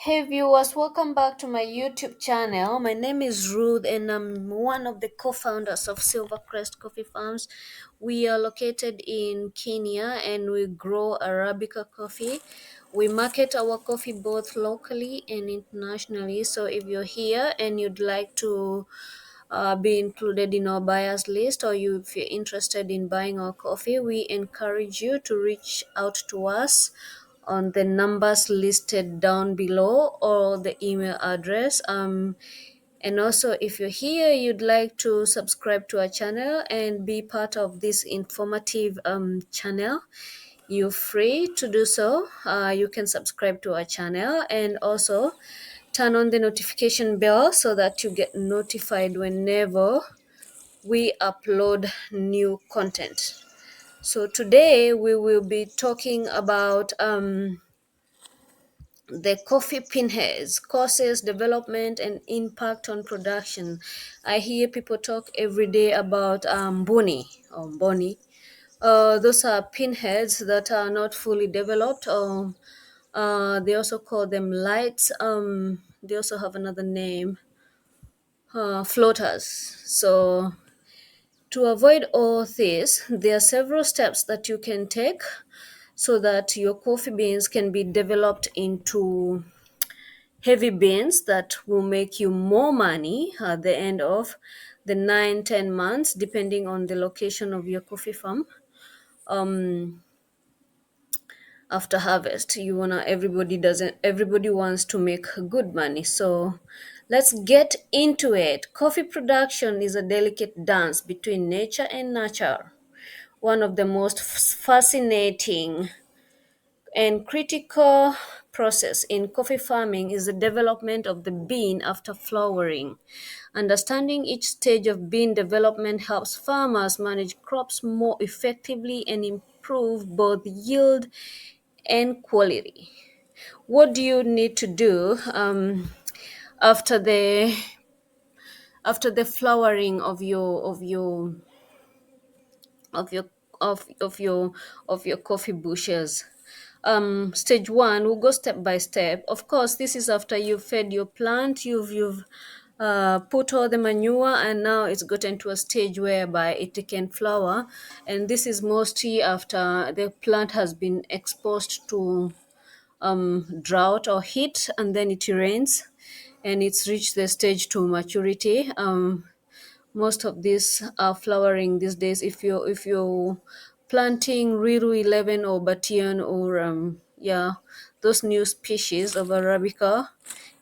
Hey viewers, welcome back to my YouTube channel. My name is Ruth and I'm one of the co-founders of Silvercrest Coffee Farms. We are located in Kenya and we grow Arabica coffee. We market our coffee both locally and internationally. So if you're here and you'd like to be included in our buyers list, or if you're interested in buying our coffee, we encourage you to reach out to us on the numbers listed down below or the email address. And also, if you're here, you'd like to subscribe to our channel and be part of this informative channel, you're free to do so. You can subscribe to our channel and also turn on the notification bell so that you get notified whenever we upload new content. So today we will be talking about the coffee pinheads, causes, development, and impact on production. I hear people talk every day about boni or boni. Those are pinheads that are not fully developed. They also call them lights. They also have another name, floaters. So to avoid all this, there are several steps that you can take so that your coffee beans can be developed into heavy beans that will make you more money at the end of the 9-10 months, depending on the location of your coffee farm. After harvest, everybody wants to make good money. So let's get into it. Coffee production is a delicate dance between nature and nurture. One of the most fascinating and critical process in coffee farming is the development of the bean after flowering. Understanding each stage of bean development helps farmers manage crops more effectively and improve both yield and quality. What do you need to do after the flowering of your of of your of your coffee bushes? Stage one, we'll go step by step. Of course, this is after you've fed your plant, you've put all the manure, and now it's gotten to a stage whereby it can flower. And this is mostly after the plant has been exposed to drought or heat, and then it rains and it's reached the stage to maturity. Most of these are flowering these days. If you're planting Riru 11 or Batian or those new species of Arabica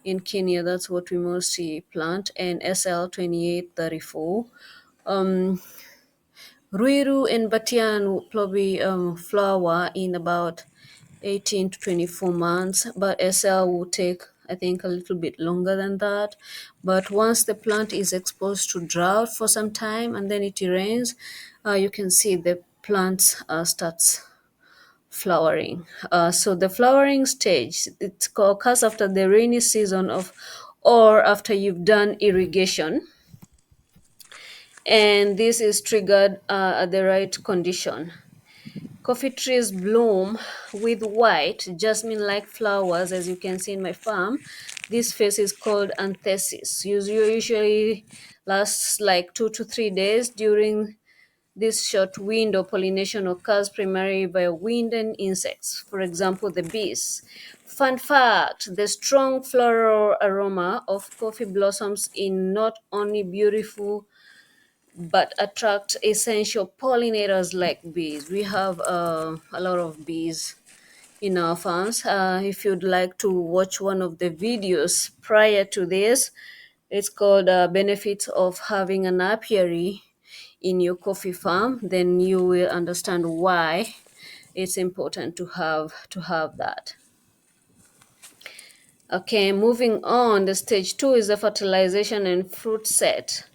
in Kenya, that's what we mostly plant, and SL 2834. Ruiru and Batian will probably flower in about 18 to 24 months, but SL will take, I think, a little bit longer than that. But once the plant is exposed to drought for some time and then it rains, you can see the plant starts flowering. So the flowering stage, it occurs after the rainy season or after you've done irrigation, and this is triggered at the right condition. Coffee trees bloom with white, jasmine-like flowers, as you can see in my farm. This phase is called anthesis. Usually lasts like 2 to 3 days. During this short window, pollination occurs primarily by wind and insects, for example, the bees. Fun fact, the strong floral aroma of coffee blossoms in not only beautiful but attract essential pollinators like bees. We have a lot of bees in our farms. If you'd like to watch one of the videos prior to this, it's called Benefits of Having an Apiary in Your Coffee Farm, then you will understand why it's important to have that. Okay, moving on, the stage two is the fertilization and fruit set.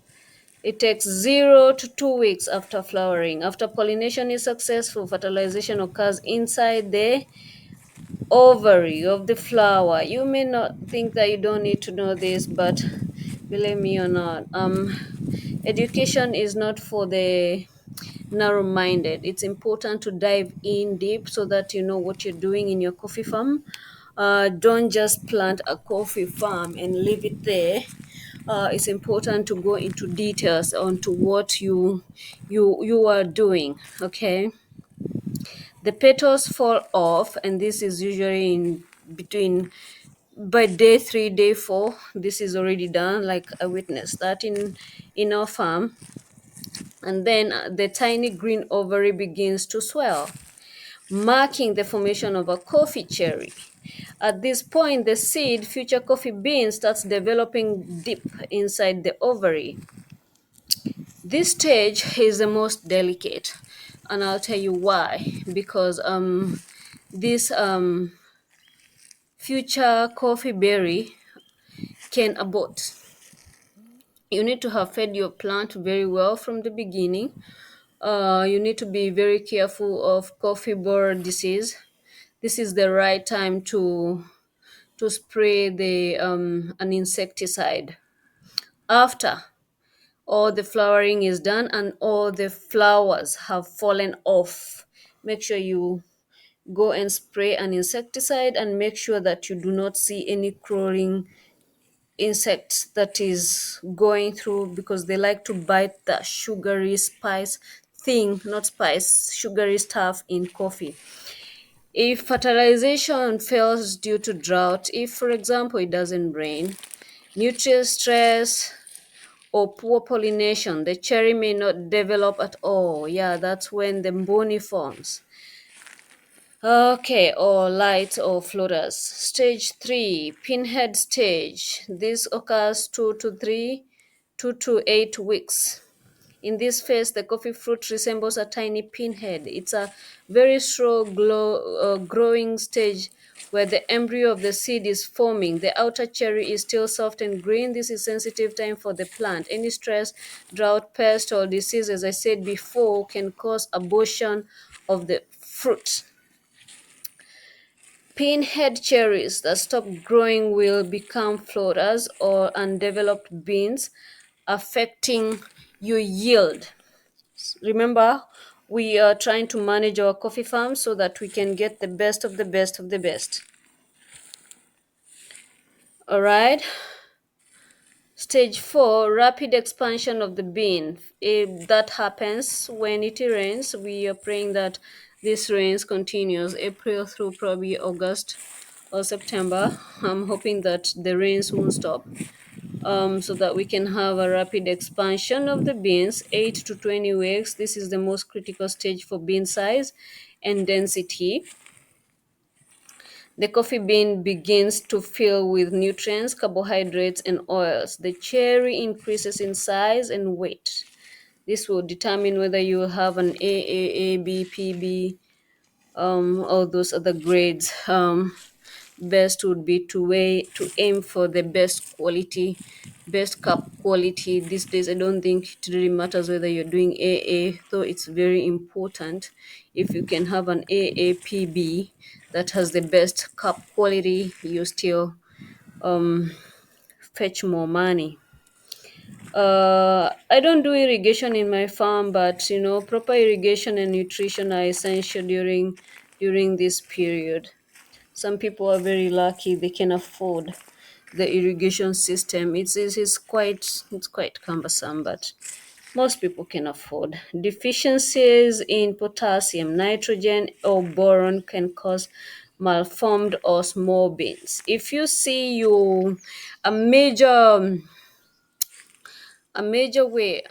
It takes 0 to 2 weeks after flowering. After pollination is successful, fertilization occurs inside the ovary of the flower. You may not think that you don't need to know this, but believe me or not, education is not for the narrow-minded. It's important to dive in deep so that you know what you're doing in your coffee farm. Don't just plant a coffee farm and leave it there. It's important to go into details onto what you are doing. Okay, the petals fall off, and this is usually in between by day 3, day 4. This is already done. Like I witnessed that in our farm, and then the tiny green ovary begins to swell, marking the formation of a coffee cherry. At this point, the seed, future coffee bean, starts developing deep inside the ovary. This stage is the most delicate, and I'll tell you why. Because this future coffee berry can abort. You need to have fed your plant very well from the beginning. You need to be very careful of coffee borer disease. This is the right time to spray the an insecticide after all the flowering is done and all the flowers have fallen off. Make sure you go and spray an insecticide, and make sure that you do not see any crawling insects that is going through, because they like to bite the sugary spice thing, not spice, sugary stuff in coffee. If fertilization fails due to drought, if for example it doesn't rain, nutrient stress, or poor pollination, the cherry may not develop at all. Yeah, that's when the bony forms. Okay, or light or floaters. Stage 3, pinhead stage. This occurs 2 to 8 weeks. In this phase, the coffee fruit resembles a tiny pinhead. It's a very slow growing stage where the embryo of the seed is forming. The outer cherry is still soft and green. This is sensitive time for the plant. Any stress, drought, pest, or disease, as I said before, can cause abortion of the fruit. Pinhead cherries that stop growing will become floaters or undeveloped beans, affecting your yield. Remember, we are trying to manage our coffee farm so that we can get the best of the best of the best. All right. Stage 4, rapid expansion of the bean. If that happens when it rains, we are praying that this rains continues April through probably August or September. I'm hoping that the rains won't stop, so that we can have a rapid expansion of the beans, 8 to 20 weeks. This is the most critical stage for bean size and density. The coffee bean begins to fill with nutrients, carbohydrates, and oils. The cherry increases in size and weight. This will determine whether you have an AAA, B, PB, all those other grades. Best would be to aim for the best quality, best cup quality. These days, I don't think it really matters whether you're doing AA, though it's very important. If you can have an AAPB that has the best cup quality, you still fetch more money. I don't do irrigation in my farm, but proper irrigation and nutrition are essential during this period. Some people are very lucky; they can afford the irrigation system. It's quite cumbersome, but most people can afford. Deficiencies in potassium, nitrogen, or boron can cause malformed or small beans. If you see you a major a major way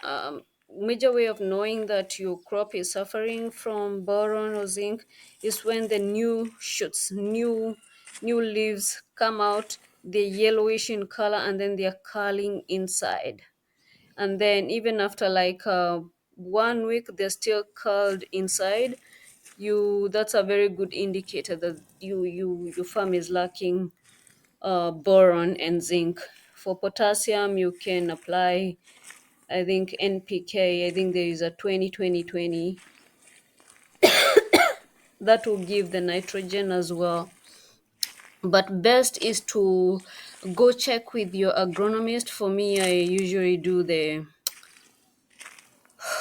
of knowing that your crop is suffering from boron or zinc is when the new shoots, new leaves come out. They're yellowish in color, and then they're curling inside. And then even after like 1 week, they're still curled inside. You That's a very good indicator that your farm is lacking boron and zinc. For potassium, you can apply, I think, NPK. I think there is a 20-20-20 that will give the nitrogen as well. But best is to go check with your agronomist. For me, I usually do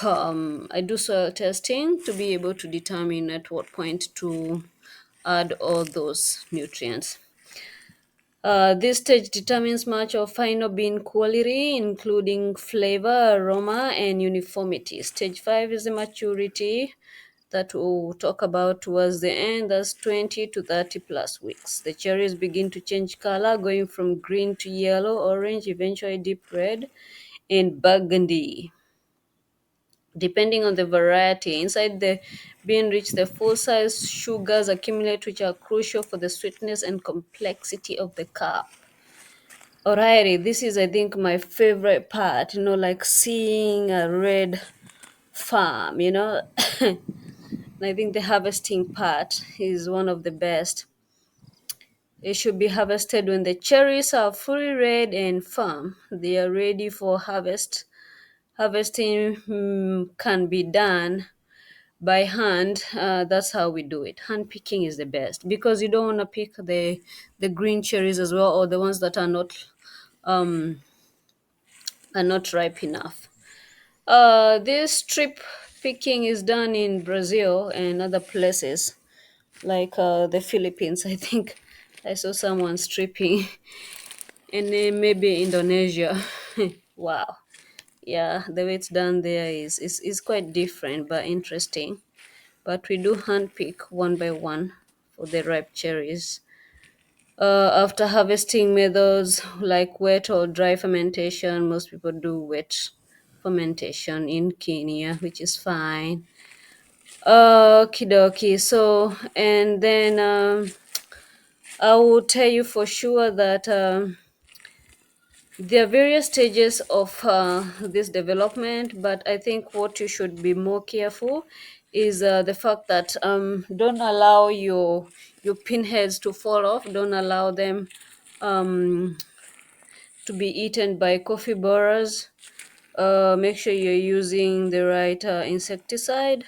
I do soil testing to be able to determine at what point to add all those nutrients. This stage determines much of final bean quality, including flavor, aroma, and uniformity. Stage 5 is the maturity that we'll talk about towards the end. That's 20 to 30 plus weeks. The cherries begin to change color, going from green to yellow, orange, eventually deep red, and burgundy. Depending on the variety, inside the bean reach the full size sugars accumulate, which are crucial for the sweetness and complexity of the cup. Alrighty, this is I think my favorite part, like seeing a red farm, I think the harvesting part is one of the best. It should be harvested when the cherries are fully red and firm. They are ready for harvest. Harvesting can be done by hand. That's how we do it. Hand picking is the best because you don't want to pick the green cherries as well, or the ones that um are not ripe enough. This strip picking is done in Brazil and other places like the Philippines. I think I saw someone stripping, and then maybe Indonesia. Wow. Yeah, the way it's done there is quite different but interesting. But we do hand pick one by one for the ripe cherries. After harvesting methods like wet or dry fermentation, most people do wet fermentation in Kenya, which is fine. Okie dokie. So, and then I will tell you for sure that there are various stages of this development, but I think what you should be more careful is the fact that don't allow your pinheads to fall off. Don't allow them um, to be eaten by coffee borers. Make sure you're using the right insecticide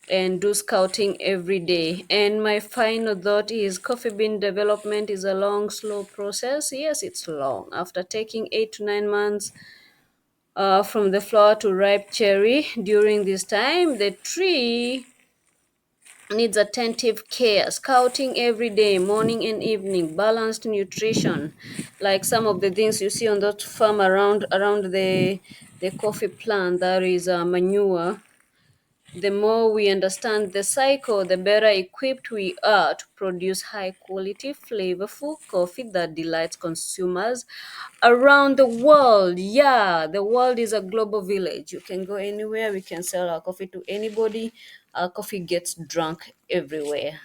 and do scouting every day. And my final thought is coffee bean development is a long, slow process. Yes, it's long. After taking 8 to 9 months from the flower to ripe cherry, during this time, the tree needs attentive care, scouting every day, morning and evening, balanced nutrition, like some of the things you see on that farm around the coffee plant. That is manure. The more we understand the cycle, the better equipped we are to produce high quality, flavorful coffee that delights consumers around the world. Yeah, the world is a global village. You can go anywhere, we can sell our coffee to anybody. Our coffee gets drunk everywhere.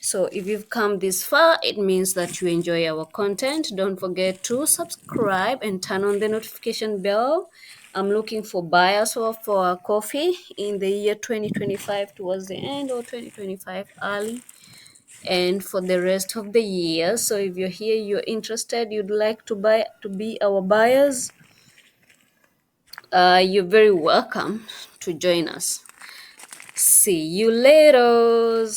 So if you've come this far, it means that you enjoy our content. Don't forget to subscribe and turn on the notification bell. I'm looking for buyers for our coffee in the year 2025 towards the end, or 2025 early, and for the rest of the year. So if you're here, you're interested, you'd like to be our buyers, you're very welcome to join us. See you later.